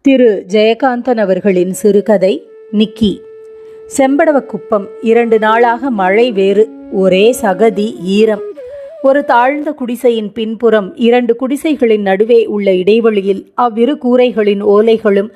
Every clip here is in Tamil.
திரு ஜெயகாந்தன் அவர்களின் சிறுகதை நிக்கி. செம்படவக்குப்பம். 2 நாளாக மழை வேறு, ஒரே சகதி, ஈரம். ஒரு தாழ்ந்த குடிசையின் பின்புறம் 2 குடிசைகளின் நடுவே உள்ள இடைவெளியில் அவ்விரு கூரைகளின் ஓலைகளும்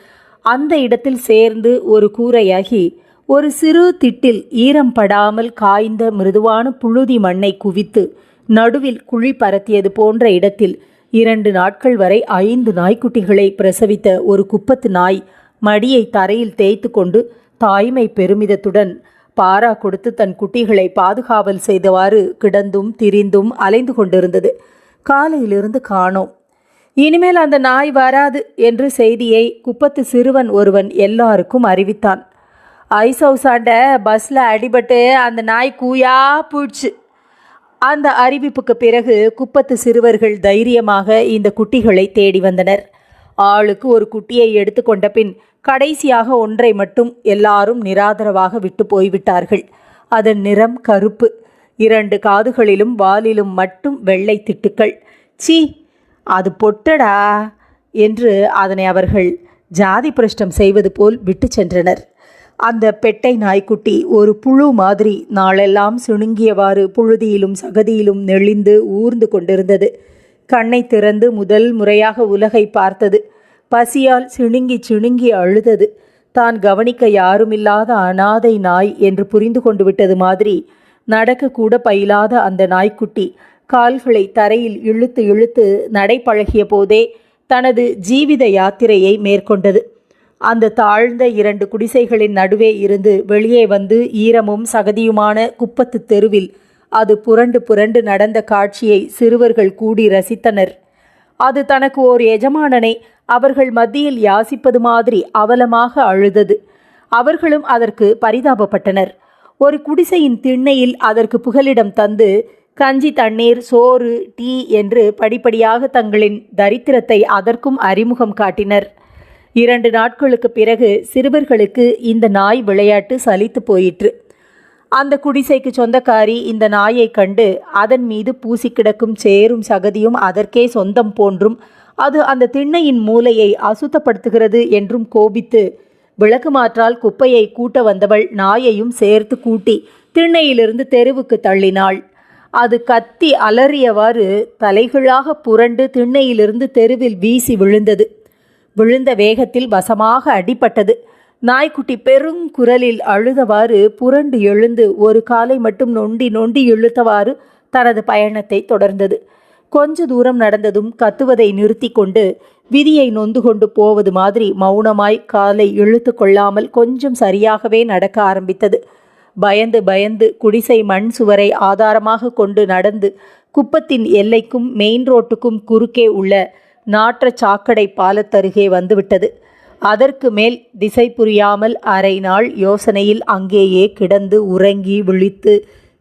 அந்த இடத்தில் சேர்ந்து ஒரு கூரையாகி ஒரு சிறு திட்டில் ஈரம் படாமல் காய்ந்த மிருதுவான புழுதி மண்ணை குவித்து நடுவில் குழி பரத்தியது போன்ற இடத்தில் 2 நாட்கள் வரை 5 நாய்க்குட்டிகளை பிரசவித்த ஒரு குப்பத்து நாய் மடியை தரையில் தேய்த்து கொண்டு தாய்மை பெருமிதத்துடன் பாரா கொடுத்து தன் குட்டிகளை பாதுகாவல் செய்தவாறு கிடந்தும் திரிந்தும் அலைந்து கொண்டிருந்தது. காலையிலிருந்து காணோம். இனிமேல் அந்த நாய் வராது என்று செய்தியை குப்பத்து சிறுவன் ஒருவன் எல்லாருக்கும் அறிவித்தான். ஐஸ் ஹவுஸாண்ட பஸ்ஸில் அடிபட்டு அந்த நாய் கூயா போயிடுச்சு. அந்த அறிவிப்புக்கு பிறகு குப்பத்து சிறுவர்கள் தைரியமாக இந்த குட்டிகளை தேடி வந்தனர். ஆளுக்கு ஒரு குட்டியை எடுத்து கொண்ட பின் கடைசியாக ஒன்றை மட்டும் எல்லாரும் நிராதரவாக விட்டு போய்விட்டார்கள். அதன் நிறம் கருப்பு, 2 காதுகளிலும் வாலிலும் மட்டும் வெள்ளை திட்டுக்கள். சீ, அது பொட்டடா என்று அதனை அவர்கள் ஜாதி பிரஷ்டம் செய்வது போல் விட்டு சென்றனர். அந்த பெட்டை நாய்க்குட்டி ஒரு புழு மாதிரி நாளெல்லாம் சுணுங்கியவாறு புழுதியிலும் சகதியிலும் நெளிந்து ஊர்ந்து கொண்டிருந்தது. கண்ணை திறந்து முதல் முறையாக உலகை பார்த்தது. பசியால் சிணுங்கி அழுதது. தான் கவனிக்க யாருமில்லாத அனாதை நாய் என்று புரிந்து கொண்டு விட்டது மாதிரி நடக்கக்கூட பயிலாத அந்த நாய்க்குட்டி கால்களை தரையில் இழுத்து இழுத்து நடைபழகிய போதே தனது ஜீவித யாத்திரையை மேற்கொண்டது. அந்த தாழ்ந்த 2 குடிசைகளின் நடுவே இருந்து வெளியே வந்து ஈரமும் சகதியுமான குப்பத்து தெருவில் அது புரண்டு புரண்டு நடந்த காட்சியை சிறுவர்கள் கூடி ரசித்தனர். அது தனக்கு ஓர் எஜமானனை அவர்கள் மத்தியில் யாசிப்பது மாதிரி அவலமாக அழுதது. அவர்களும் அதற்கு பரிதாபப்பட்டனர். ஒரு குடிசையின் திண்ணையில் அதற்கு புகலிடம் தந்து கஞ்சி, தண்ணீர், சோறு, டீ என்று படிப்படியாக தங்களின் தரித்திரத்தை அதற்கும் அறிமுகம் காட்டினர். 2 நாட்களுக்கு பிறகு சிறுவர்களுக்கு இந்த நாய் விளையாட்டு சலித்து போயிற்று. அந்த குடிசைக்கு சொந்தக்காரி இந்த நாயை கண்டு அதன் மீது பூசி கிடக்கும் சேரும் சகதியும் அதற்கே சொந்தம் போன்றும் அது அந்த திண்ணையின் மூலையை அசுத்தப்படுத்துகிறது என்றும் கோபித்து விளக்கு மாற்றால் குப்பையை கூட்ட வந்தவள் நாயையும் சேர்த்து கூட்டி திண்ணையிலிருந்து தெருவுக்கு தள்ளினாள். அது கத்தி அலறியவாறு தலைகீழாக புரண்டு திண்ணையிலிருந்து தெருவில் வீசி விழுந்தது. விழுந்த வேகத்தில் வசமாக அடிபட்டது. நாய்க்குட்டி பெருங்குரலில் அழுதவாறு புரண்டு எழுந்து ஒரு காலை மட்டும் நொண்டி நொண்டி இழுத்தவாறு தனது பயணத்தை தொடர்ந்தது. கொஞ்ச தூரம் நடந்ததும் கத்துவதை நிறுத்தி கொண்டு விதியை நொந்து கொண்டு போவது மாதிரி மௌனமாய் காலை இழுத்து கொள்ளாமல் கொஞ்சம் சரியாகவே நடக்க ஆரம்பித்தது. பயந்து பயந்து குடிசை மண் சுவரை ஆதாரமாக கொண்டு நடந்து குப்பத்தின் எல்லைக்கும் மெயின் ரோட்டுக்கும் குறுக்கே உள்ள நாற்ற சாக்கடை பாலத்தருகே வந்துவிட்டது. அதற்கு மேல் திசை புரியாமல் அரை நாள் யோசனையில் அங்கேயே கிடந்து உறங்கி விழித்து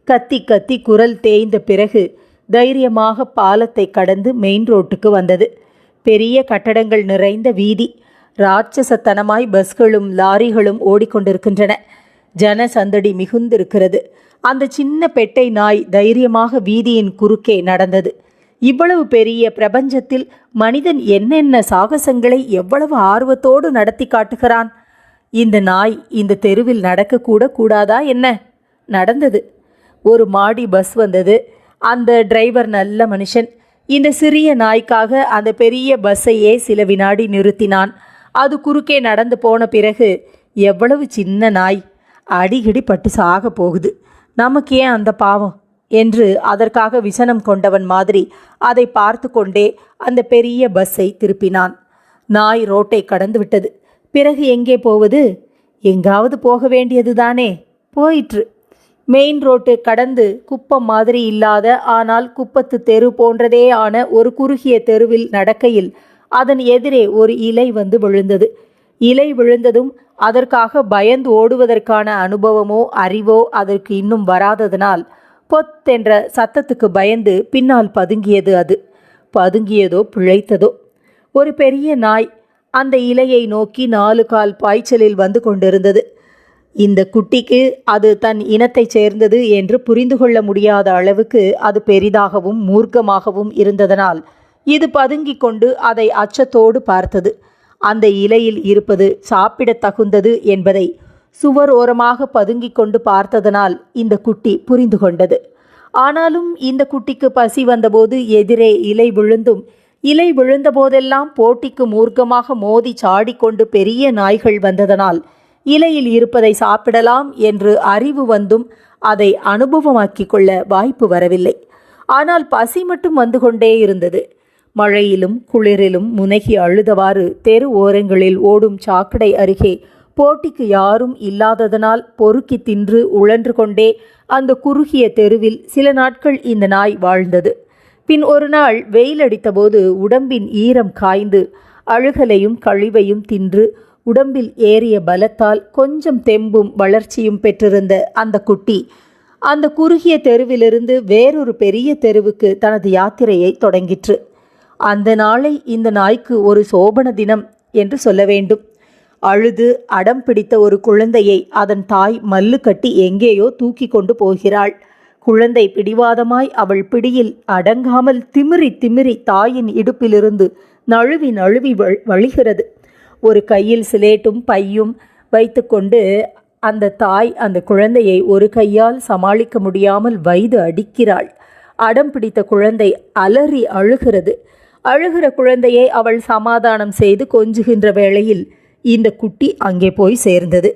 கத்தி கத்தி குரல் தேய்ந்த பிறகு தைரியமாக பாலத்தை கடந்து மெயின் ரோட்டுக்கு வந்தது. பெரிய கட்டடங்கள் நிறைந்த வீதி. ராட்சசத்தனமாய் பஸ்களும் லாரிகளும் ஓடிக்கொண்டிருக்கின்றன. ஜன சந்தடி மிகுந்திருக்கிறது. அந்த சின்ன பெட்டை நாய் தைரியமாக வீதியின் குறுக்கே நடந்தது. இவ்வளவு பெரிய பிரபஞ்சத்தில் மனிதன் என்னென்ன சாகசங்களை எவ்வளவு ஆர்வத்தோடு நடத்தி காட்டுகிறான். இந்த நாய் இந்த தெருவில் நடக்கக்கூட கூடாதா என்ன? நடந்தது. ஒரு மாடி பஸ் வந்தது. அந்த டிரைவர் நல்ல மனுஷன். இந்த சிறிய நாய்க்காக அந்த பெரிய பஸ்ஸையே சில வினாடி நிறுத்தினான். அது குறுக்கே நடந்து போன பிறகு, எவ்வளவு சின்ன நாய், அடிக்கடி பட்டு சாக போகுது, நமக்கு ஏன் அந்த பாவம் என்று அதற்காக விசனம் கொண்டவன் மாதிரி அதை பார்த்து கொண்டே அந்த பெரிய பஸ்ஸை திருப்பினான். நாய் ரோட்டை கடந்து விட்டது. பிறகு எங்கே போவது? எங்காவது போக வேண்டியது தானே. போயிற்று. மெயின் ரோட்டு கடந்து குப்பம் மாதிரி இல்லாத ஆனால் குப்பத்து தெரு போன்றதே ஆன ஒரு குறுகிய தெருவில் நடக்கையில் அதன் எதிரே ஒரு இலை வந்து விழுந்தது. இலை விழுந்ததும் அதற்காக பயந்து ஓடுவதற்கான அனுபவமோ அறிவோ அதற்கு இன்னும் வராததனால் பொத்தென்ற சத்தத்துக்கு பயந்து பின்னால் பதுங்கியது. அது பதுங்கியதோ பிழைத்ததோ, ஒரு பெரிய நாய் அந்த இலையை நோக்கி 4 கால் பாய்ச்சலில் வந்து கொண்டிருந்தது. இந்த குட்டிக்கு அது தன் இனத்தைச் சேர்ந்தது என்று புரிந்து கொள்ள முடியாத அளவுக்கு அது பெரிதாகவும் மூர்க்கமாகவும் இருந்ததனால் இது பதுங்கிக் கொண்டு அதை அச்சத்தோடு பார்த்தது. அந்த இலையில் இருப்பது சாப்பிடத் தகுந்தது என்பதை சுவர் ஓரமாக பதுங்கிக் கொண்டு பார்த்ததனால் இந்த குட்டி புரிந்து கொண்டது. ஆனாலும் இந்த குட்டிக்கு பசி வந்தபோது எதிரே இலை விழுந்தும், இலை விழுந்த போதெல்லாம் போட்டிக்கு மூர்க்கமாக மோதி சாடிக்கொண்டு பெரிய நாய்கள் வந்ததனால் இலையில் இருப்பதை சாப்பிடலாம் என்று அறிவு வந்தும் அதை அனுபவமாக்கிக் கொள்ள வாய்ப்பு வரவில்லை. ஆனால் பசி மட்டும் வந்து கொண்டே இருந்தது. மழையிலும் குளிரிலும் முனகி அழுதவாறு தெரு ஓரங்களில் ஓடும் சாக்கடை அருகே போட்டிக்கு யாரும் இல்லாததனால் பொறுக்கி தின்று உழன்று கொண்டே அந்த குறுகிய தெருவில் சில நாட்கள் இந்த நாய் வாழ்ந்தது. பின் ஒரு நாள் வெயில் அடித்தபோது உடம்பின் ஈரம் காய்ந்து அழுகலையும் கழிவையும் தின்று உடம்பில் ஏறிய பலத்தால் கொஞ்சம் தெம்பும் வளர்ச்சியும் பெற்றிருந்த அந்த குட்டி அந்த குறுகிய தெருவிலிருந்து வேறொரு பெரிய தெருவுக்கு தனது யாத்திரையை தொடங்கிற்று. அந்த நாளை இந்த நாய்க்கு ஒரு சோபன தினம் என்று சொல்ல வேண்டும். அழுது அடம் பிடித்த ஒரு குழந்தையை அதன் தாய் மல்லு கட்டி எங்கேயோ தூக்கி கொண்டு போகிறாள். குழந்தை பிடிவாதமாய் அவள் பிடியில் அடங்காமல் திமிரி திமிரி தாயின் இடுப்பிலிருந்து நழுவி நழுவி வழிகிறது. ஒரு கையில் சிலேட்டும் பையும் வைத்துக்கொண்டு அந்த தாய் அந்த குழந்தையை ஒரு கையால் சமாளிக்க முடியாமல் வைது அடிக்கிறாள். அடம் பிடித்த குழந்தை அலறி அழுகிறது. அழுகிற குழந்தையை அவள் சமாதானம் செய்து கொஞ்சுகின்ற வேளையில் இந்த குட்டி அங்கே போய் சேர்ந்தது.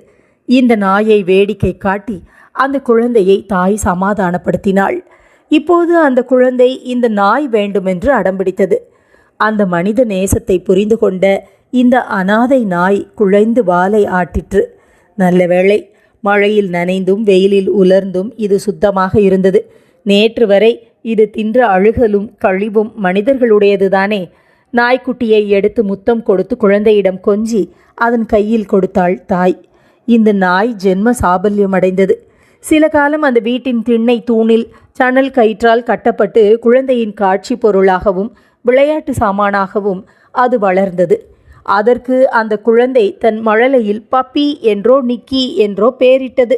இந்த நாயை வேடிக்கை காட்டி அந்த குழந்தையை தாய் சமாதானப்படுத்தினாள். இப்போது அந்த குழந்தை இந்த நாய் வேண்டுமென்று அடம்பிடித்தது. அந்த மனித நேசத்தை புரிந்து கொண்ட இந்த அனாதை நாய் குழைந்து வாலை ஆட்டிற்று. நல்ல வேளை, மழையில் நனைந்தும் வெயிலில் உலர்ந்தும் இது சுத்தமாக இருந்தது. நேற்று வரை இது தின்ற அழுகலும் கழிவும் மனிதர்களுடையதுதானே. நாய்க்குட்டியை எடுத்து முத்தம் கொடுத்து குழந்தையிடம் கொஞ்சி அதன் கையில் கொடுத்தாள் தாய். இந்த நாய் ஜென்ம சாபல்யம் அடைந்தது. சில காலம் அந்த வீட்டின் திண்ணை தூணில் சணல் கயிற்றால் கட்டப்பட்டு குழந்தையின் காட்சி பொருளாகவும் விளையாட்டு சாமானாகவும் அது வளர்ந்தது. அதற்கு அந்த குழந்தை தன் மழலையில் பப்பி என்றோ நிக்கி என்றோ பெயரிட்டது.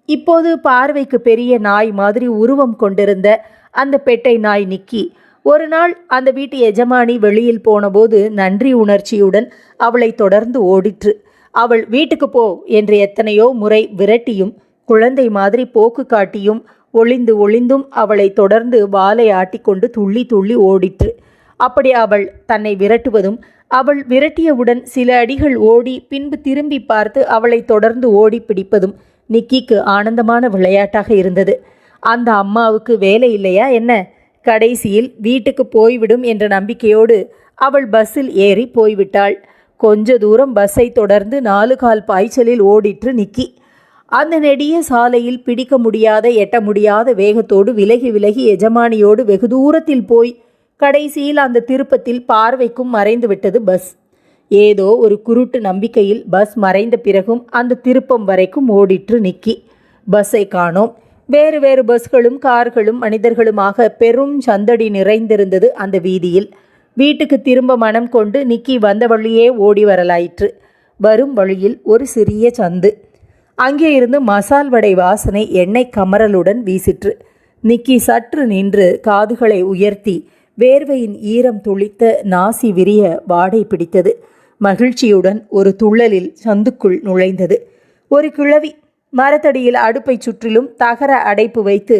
இப்போது பார்வைக்கு பெரிய நாய் மாதிரி உருவம் கொண்டிருந்த அந்த பெட்டை நாய் நிக்கி ஒரு நாள் அந்த வீட்டு எஜமானி வெளியில் போனபோது நன்றி உணர்ச்சியுடன் அவளை தொடர்ந்து ஓடிற்று. அவள் வீட்டுக்கு போ என்று எத்தனையோ முறை விரட்டியும் குழந்தை மாதிரி போக்கு காட்டியும் ஒளிந்து ஒளிந்தும் அவளை தொடர்ந்து வாலை ஆட்டிக்கொண்டு துள்ளி துள்ளி ஓடிற்று. அப்படி அவள் தன்னை விரட்டுவதும் அவள் விரட்டியவுடன் சில அடிகள் ஓடி பின்பு திரும்பி பார்த்து அவளை தொடர்ந்து ஓடி பிடிப்பதும் நிக்கிக்கு ஆனந்தமான விளையாட்டாக இருந்தது. அந்த அம்மாவுக்கு வேலை இல்லையா என்ன? கடைசியில் வீட்டுக்கு போய்விடும் என்ற நம்பிக்கையோடு அவள் பஸ்ஸில் ஏறி போய்விட்டாள். கொஞ்ச தூரம் பஸ்ஸை தொடர்ந்து 4 கால் பாய்ச்சலில் ஓடிற்று நிக்கி. அந்த நெடிய சாலையில் பிடிக்க முடியாத எட்ட முடியாத வேகத்தோடு விலகி விலகி எஜமானியோடு வெகு தூரத்தில் போய் கடைசியில் அந்த திருப்பத்தில் பார்வைக்கும் மறைந்து விட்டது பஸ். ஏதோ ஒரு குருட்டு நம்பிக்கையில் பஸ் மறைந்த பிறகும் அந்த திருப்பம் வரைக்கும் ஓடிற்று நிக்கி. பஸ்ஸை காணோம். வேறு வேறு பஸ்களும் கார்களும் மனிதர்களுமாக பெரும் சந்தடி நிறைந்திருந்தது அந்த வீதியில். வீட்டுக்கு திரும்ப மனம் கொண்டு நிக்கி வந்த வழியே ஓடி வரலாயிற்று. வரும் வழியில் ஒரு சிறிய சந்து. அங்கே இருந்து மசால் வடை வாசனை எண்ணெய் கமறலுடன் வீசிற்று. நிக்கி சற்று நின்று காதுகளை உயர்த்தி வேர்வையின் ஈரம் துளித்த நாசி விரிய வாடை பிடித்தது. மகிழ்ச்சியுடன் ஒரு துள்ளலில் சந்துக்குள் நுழைந்தது. ஒரு கிழவி மரத்தடியில் அடுப்பை சுற்றிலும் தகர அடைப்பு வைத்து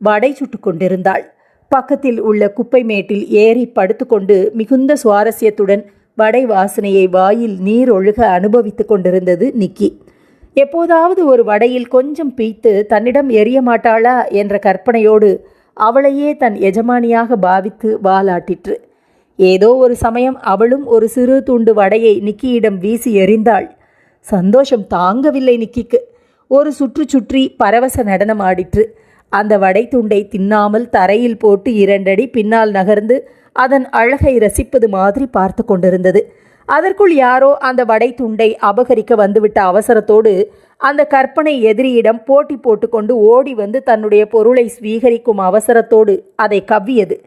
வடை சுட்டு கொண்டிருந்தாள். பக்கத்தில் உள்ள குப்பை மேட்டில் ஏறி படுத்துக்கொண்டு மிகுந்த சுவாரஸ்யத்துடன் வடை வாசனையை வாயில் நீர் ஒழுக அனுபவித்து கொண்டிருந்தது நிக்கி. எப்போதாவது ஒரு வடையில் கொஞ்சம் பீய்த்து தன்னிடம் எரிய மாட்டாளா என்ற கற்பனையோடு அவளையே தன் எஜமானியாக பாவித்து வாலாட்டிற்று. ஏதோ ஒரு சமயம் அவளும் ஒரு சிறு துண்டு வடையை நிக்கியிடம் வீசி எறிந்தாள். சந்தோஷம் தாங்கவில்லை நிக்கிக்கு. ஒரு சுற்று சுற்றி பரவச நடனம் ஆடிற்று. அந்த வடை துண்டை தின்னாமல் தரையில் போட்டு 2 அடி பின்னால் நகர்ந்து அதன் அழகை ரசிப்பது மாதிரி பார்த்து கொண்டிருந்தது. அதற்குள் யாரோ அந்த வடை துண்டை அபகரிக்க வந்துவிட்ட அவசரத்தோடு அந்த கற்பனை எதிரியிடம் போட்டி போட்டுக்கொண்டு ஓடி வந்து தன்னுடைய பொருளை ஸ்வீகரிக்கும் அவசரத்தோடு அதை கவ்வியது.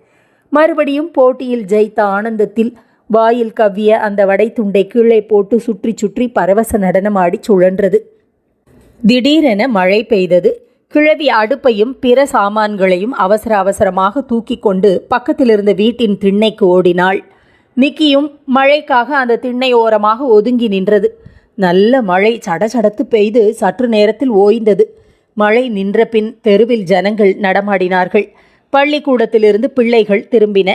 மறுபடியும் போட்டியில் ஜெயித்த ஆனந்தத்தில் வாயில் கவ்விய அந்த வடை துண்டை கீழே போட்டு சுற்றி சுற்றி பரவச நடனமாடி சுழன்றது. திடீரென மழை பெய்தது. கிழவி அடுப்பையும் பிற சாமான்களையும் அவசர அவசரமாக தூக்கி கொண்டு பக்கத்திலிருந்த வீட்டின் திண்ணைக்கு ஓடினாள். நிக்கியும் மழைக்காக அந்த திண்ணை ஓரமாக ஒதுங்கி நின்றது. நல்ல மழை சடசடத்து பெய்து சற்று நேரத்தில் ஓய்ந்தது. மழை நின்ற பின் தெருவில் ஜனங்கள் நடமாடினார்கள். பள்ளிக்கூடத்திலிருந்து பிள்ளைகள் திரும்பின.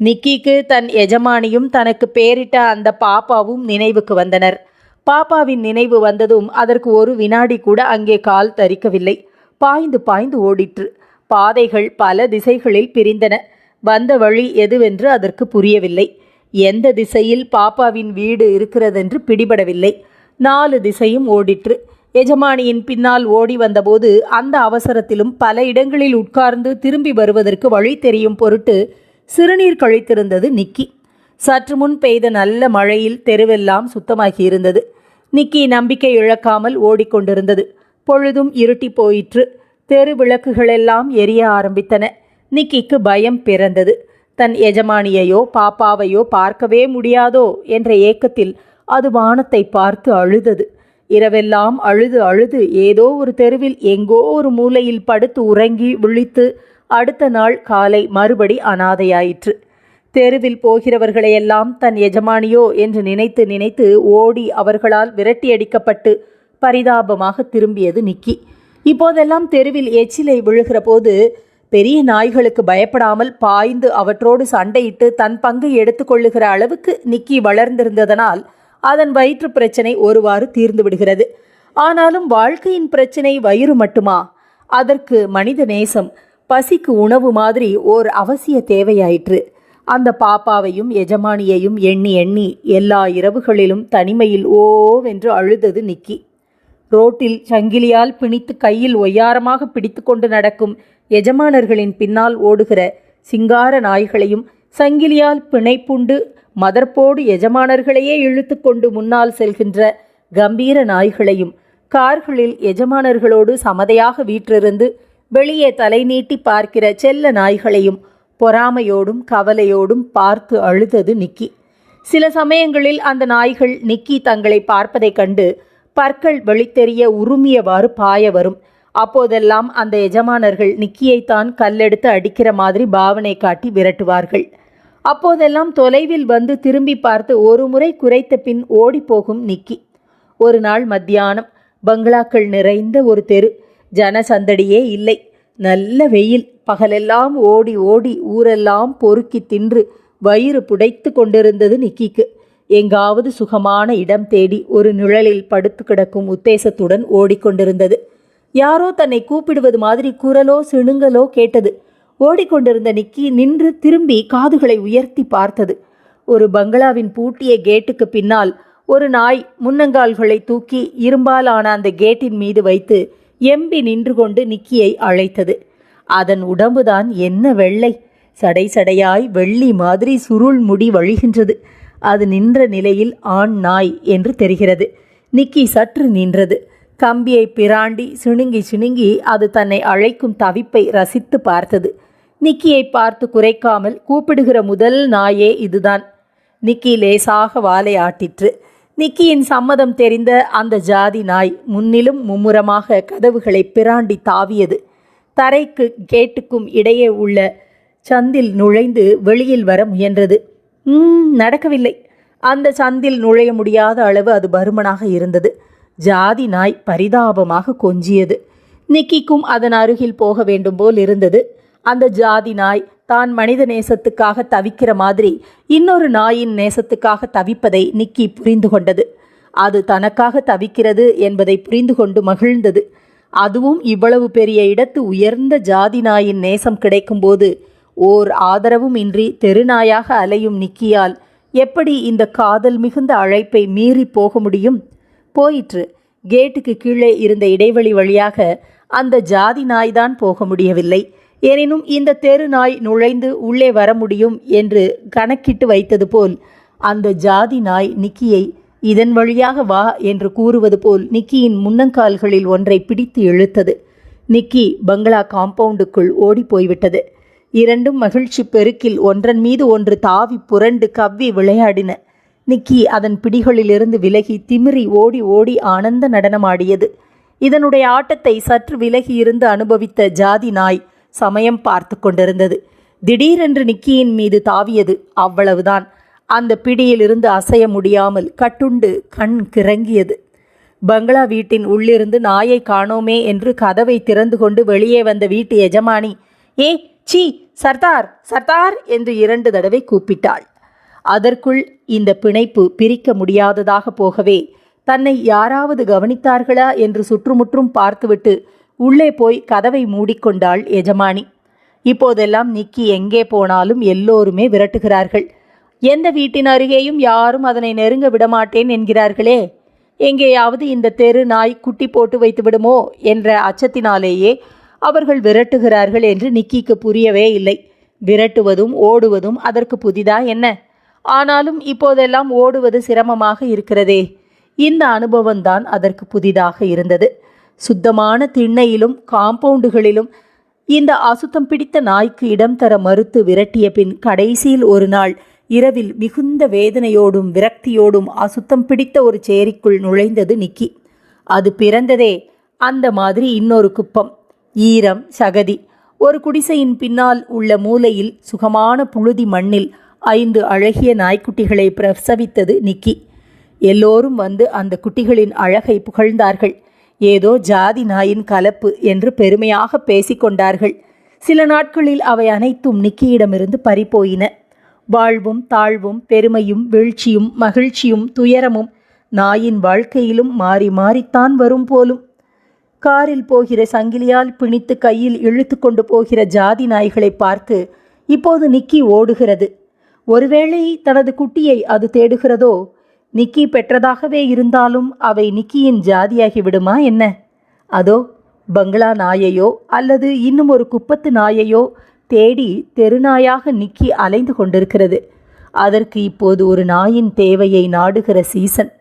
நிக்கிக்கு தன் எஜமானியும் தனக்கு பேரிட்ட அந்த பாப்பாவும் நினைவுக்கு வந்தனர். பாப்பாவின் நினைவு வந்ததும் அதற்கு ஒரு வினாடி கூட அங்கே கால் தரிக்கவில்லை. பாய்ந்து பாய்ந்து ஓடிற்று. பாதைகள் பல திசைகளில் பிரிந்தன. வந்த வழி எதுவென்று அதற்கு புரியவில்லை. எந்த திசையில் பாப்பாவின் வீடு இருக்கிறதென்று பிடிபடவில்லை. 4 திசையும் ஓடிற்று. எஜமானியின் பின்னால் ஓடி வந்தபோது அந்த அவசரத்திலும் பல இடங்களில் உட்கார்ந்து திரும்பி வருவதற்கு வழி தெரியும் பொருட்டு சிறுநீர் கழித்திருந்தது நிக்கி. சற்று முன் பெய்த நல்ல மழையில் தெருவெல்லாம் சுத்தமாகியிருந்தது. நிக்கி நம்பிக்கை இழக்காமல் ஓடிக்கொண்டிருந்தது. பொழுதும் இருட்டி போயிற்று. தெரு விளக்குகளெல்லாம் எரிய ஆரம்பித்தன. நிக்கிக்கு பயம் பிறந்தது. தன் எஜமானியையோ பாப்பாவையோ பார்க்கவே முடியாதோ என்ற ஏக்கத்தில் அது வானத்தை பார்த்து அழுதது. இரவெல்லாம் அழுது அழுது ஏதோ ஒரு தெருவில் எங்கோ ஒரு மூலையில் படுத்து உறங்கி விழித்து அடுத்த நாள் காலை மறுபடி அனாதையாயிற்று. தெருவில் போகிறவர்களையெல்லாம் தன் எஜமானியோ என்று நினைத்து நினைத்து ஓடி அவர்களால் விரட்டியடிக்கப்பட்டு பரிதாபமாக திரும்பியது நிக்கி. இப்போதெல்லாம் தெருவில் எச்சிலை விழுகிற போது பெரிய நாய்களுக்கு பயப்படாமல் பாய்ந்து அவற்றோடு சண்டையிட்டு தன் பங்கை எடுத்துக்கொள்ளுகிற அளவுக்கு நிக்கி வளர்ந்திருந்ததனால் அதன் வயிற்று பிரச்சனை ஒருவாறு தீர்ந்து விடுகிறது. ஆனாலும் வாழ்க்கையின் பிரச்சனை வயிறு மட்டுமா? அதற்கு மனித நேசம், பசிக்கு உணவு மாதிரி ஓர் அவசிய தேவையாயிற்று. அந்த பாப்பாவையும் எஜமானியையும் எண்ணி எண்ணி எல்லா இரவுகளிலும் தனிமையில் ஓவென்று அழுதது நிக்கி. ரோட்டில் சங்கிலியால் பிணித்து கையில் ஒய்யாரமாக பிடித்து கொண்டு நடக்கும் எஜமானர்களின் பின்னால் ஓடுகிற சிங்கார நாய்களையும், சங்கிலியால் பிணைப்புண்டு மதர்ப்போடு எஜமானர்களையே இழுத்து கொண்டு முன்னால் செல்கின்ற கம்பீர நாய்களையும், கார்களில் எஜமானர்களோடு சமதையாக வீற்றிருந்து வெளியே தலை நீட்டி பார்க்கிற செல்ல நாய்களையும் பொறாமையோடும் கவலையோடும் பார்த்து அழுதது நிக்கி. சில சமயங்களில் அந்த நாய்கள் நிக்கி தங்களை பார்ப்பதைக் கண்டு பற்கள் வெளித்தெரிய உருமியவாறு பாய வரும். அப்போதெல்லாம் அந்த எஜமானர்கள் நிக்கியைத்தான் கல்லெடுத்து அடிக்கிற மாதிரி பாவனை காட்டி விரட்டுவார்கள். அப்போதெல்லாம் தொலைவில் வந்து திரும்பி பார்த்து ஒரு முறை குரைத்த பின் ஓடிப்போகும் நிக்கி. ஒரு நாள் மத்தியானம் பங்களாக்கள் நிறைந்த ஒரு தெரு. ஜனசந்தடியே இல்லை. நல்ல வெயில். பகலெல்லாம் ஓடி ஓடி ஊரெல்லாம் பொறுக்கி தின்று வயிறு புடைத்து கொண்டிருந்தது நிக்கிக்கு. எங்காவது சுகமான இடம் தேடி ஒரு நிழலில் படுத்து கிடக்கும் உத்தேசத்துடன் ஓடிக்கொண்டிருந்தது. யாரோ தன்னை கூப்பிடுவது மாதிரி குரலோ சிணுங்கலோ கேட்டது. ஓடிக்கொண்டிருந்த நிக்கி நின்று திரும்பி காதுகளை உயர்த்தி பார்த்தது. ஒரு பங்களாவின் பூட்டிய கேட்டுக்கு பின்னால் ஒரு நாய் முன்னங்கால்களை தூக்கி இரும்பால் ஆன அந்த கேட்டின் மீது வைத்து எம்பி நின்று கொண்டு நிக்கியை அழைத்தது. அதன் உடம்புதான் என்ன வெள்ளை! சடை சடையாய் வெள்ளி மாதிரி சுருள் முடி வழிகின்றது. அது நின்ற நிலையில் ஆண் நாய் என்று தெரிகிறது. நிக்கி சற்று நின்றது. கம்பியை பிராண்டி சிணுங்கி சிணுங்கி அது தன்னை அழைக்கும் தவிப்பை ரசித்து பார்த்தது. நிக்கியை பார்த்து குறைக்காமல் கூப்பிடுகிற முதல் நாயே இதுதான். நிக்கி லேசாக வாலை ஆட்டிற்று. நிக்கியின் சம்மதம் தெரிந்த அந்த ஜாதி நாய் முன்னிலும் மும்முரமாக கதவுகளை பிராண்டி தாவியது. தரைக்கு கேட்டுக்கும் இடையே உள்ள சந்தில் நுழைந்து வெளியில் வர முயன்றது. நடக்கவில்லை. அந்த சந்தில் நுழைய முடியாத அளவு அது பருமனாக இருந்தது. ஜாதி நாய் பரிதாபமாக கொஞ்சியது. நிக்கிக்கும் அதன் அருகில் போக வேண்டும் போல் இருந்தது. அந்த ஜாதி நாய் தான் மனித நேசத்துக்காக தவிக்கிற மாதிரி இன்னொரு நாயின் நேசத்துக்காக தவிப்பதை நிக்கி புரிந்து கொண்டது. அது தனக்காக தவிக்கிறது என்பதை புரிந்து கொண்டு மகிழ்ந்தது. அதுவும் இவ்வளவு பெரிய இடத்து உயர்ந்த ஜாதி நாயின் நேசம் கிடைக்கும்போது ஓர் ஆதரவும் இன்றி தெருநாயாக அலையும் நிக்கியால் எப்படி இந்த காதல் மிகுந்த அழைப்பை மீறி போக முடியும்? போயிற்று. கேட்டுக்கு கீழே இருந்த இடைவெளி வழியாக அந்த ஜாதி நாய்தான் போக முடியவில்லை. எனினும் இந்த தெரு நாய் நுழைந்து உள்ளே வர முடியும் என்று கணக்கிட்டு வைத்தது போல் அந்த ஜாதி நாய் நிக்கியை இதன் வழியாக வா என்று கூறுவது போல் நிக்கியின் முன்னங்கால்களில் ஒன்றை பிடித்து இழுத்தது. நிக்கி பங்களா காம்பவுண்டுக்குள் ஓடி போய்விட்டது. இரண்டும் மகிழ்ச்சி பெருக்கில் ஒன்றன் மீது ஒன்று தாவி புரண்டு கவ்வி விளையாடின. நிக்கி அதன் பிடிகளிலிருந்து விலகி திமிரி ஓடி ஓடி ஆனந்த நடனமாடியது. இதனுடைய ஆட்டத்தை சற்று விலகி இருந்து அனுபவித்த ஜாதி நாய் சமயம் பார்த்து கொண்டிருந்தது. திடீரென்று நிக்கியின் மீது தாவியது. அவ்வளவுதான். அந்த பிடியிலிருந்து அசைய முடியாமல் கட்டுண்டு கண் கிறங்கியது. பங்களா வீட்டின் உள்ளிருந்து நாயை காணோமே என்று கதவை திறந்து கொண்டு வெளியே வந்த வீட்டு எஜமானி, ஏ சீ, சர்தார் சர்தார் என்று 2 தடவை கூப்பிட்டாள். அதற்குள் இந்த பிணைப்பு பிரிக்க முடியாததாக போகவே தன்னை யாராவது கவனித்தார்களா என்று சுற்றுமுற்றும் பார்த்துவிட்டு உள்ளே போய் கதவை மூடிக்கொண்டாள் எஜமானி. இப்போதெல்லாம் நிக்கி எங்கே போனாலும் எல்லோருமே விரட்டுகிறார்கள். எந்த வீட்டின் அருகேயும் யாரும் அதனை நெருங்க விடமாட்டேன் என்கிறார்களே. எங்கேயாவது இந்த தெரு நாய் குட்டி போட்டு வைத்து விடுமோ என்ற அச்சத்தினாலேயே அவர்கள் விரட்டுகிறார்கள் என்று நிக்கிக்கு புரியவே இல்லை. விரட்டுவதும் ஓடுவதும் அதற்கு புதிதா என்ன? ஆனாலும் இப்போதெல்லாம் ஓடுவது சிரமமாக இருக்கிறதே. இந்த அனுபவம்தான் அதற்கு புதிதாக இருந்தது. சுத்தமான திண்ணையிலும் காம்பவுண்டுகளிலும் இந்த அசுத்தம் பிடித்த நாய்க்கு இடம் தர மறுத்து விரட்டிய பின் கடைசியில் ஒரு நாள் இரவில் மிகுந்த வேதனையோடும் விரக்தியோடும் அசுத்தம் பிடித்த ஒரு சேரிக்குள் நுழைந்தது நிக்கி. அது பிறந்ததே அந்த மாதிரி இன்னொரு குப்பம். ஈரம், சகதி. ஒரு குடிசையின் பின்னால் உள்ள மூலையில் சுகமான புழுதி மண்ணில் 5 அழகிய நாய்க்குட்டிகளை பிரசவித்தது நிக்கி. எல்லோரும் வந்து அந்த குட்டிகளின் அழகை புகழ்ந்தார்கள். ஏதோ ஜாதி நாயின் கலப்பு என்று பெருமையாக பேசிக்கொண்டார்கள். சில நாட்களில் அவை அனைத்தும் நிக்கியிடமிருந்து பறிபோயின. வாழ்வும் தாழ்வும், பெருமையும் வீழ்ச்சியும், மகிழ்ச்சியும் துயரமும் நாயின் வாழ்க்கையிலும் மாறி மாறித்தான் வரும் போலும். காரில் போகிற சங்கிலியால் பிணித்து கையில் இழுத்து கொண்டு போகிற ஜாதி நாய்களை பார்த்து இப்போது நிக்கி ஓடுகிறது. ஒருவேளை தனது குட்டியை அது தேடுகிறதோ? நிக்கி பெற்றதாகவே இருந்தாலும் அவை நிக்கியின் ஜாதியாகி விடுமா என்ன? அதோ பங்களா நாயையோ அல்லது இன்னும் ஒரு குப்பத்து நாயையோ தேடி தெருநாயாக நிக்கி அலைந்து கொண்டிருக்கிறது. அதற்கு இப்போது ஒரு நாயின் தேவையை நாடுகிற சீசன்.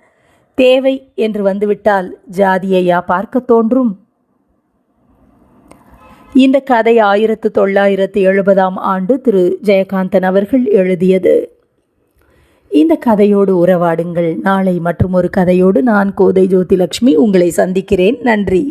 தேவை என்று வந்துவிட்டால் ஜாதியையா பார்க்க தோன்றும்? இந்த கதை 1970ஆம் ஆண்டு திரு ஜெயகாந்தன் அவர்கள் எழுதியது. இந்த கதையோடு உறவாடுங்கள். நாளை மற்றும் ஒரு கதையோடு நான் கோதை ஜோதிலட்சுமி உங்களை சந்திக்கிறேன். நன்றி.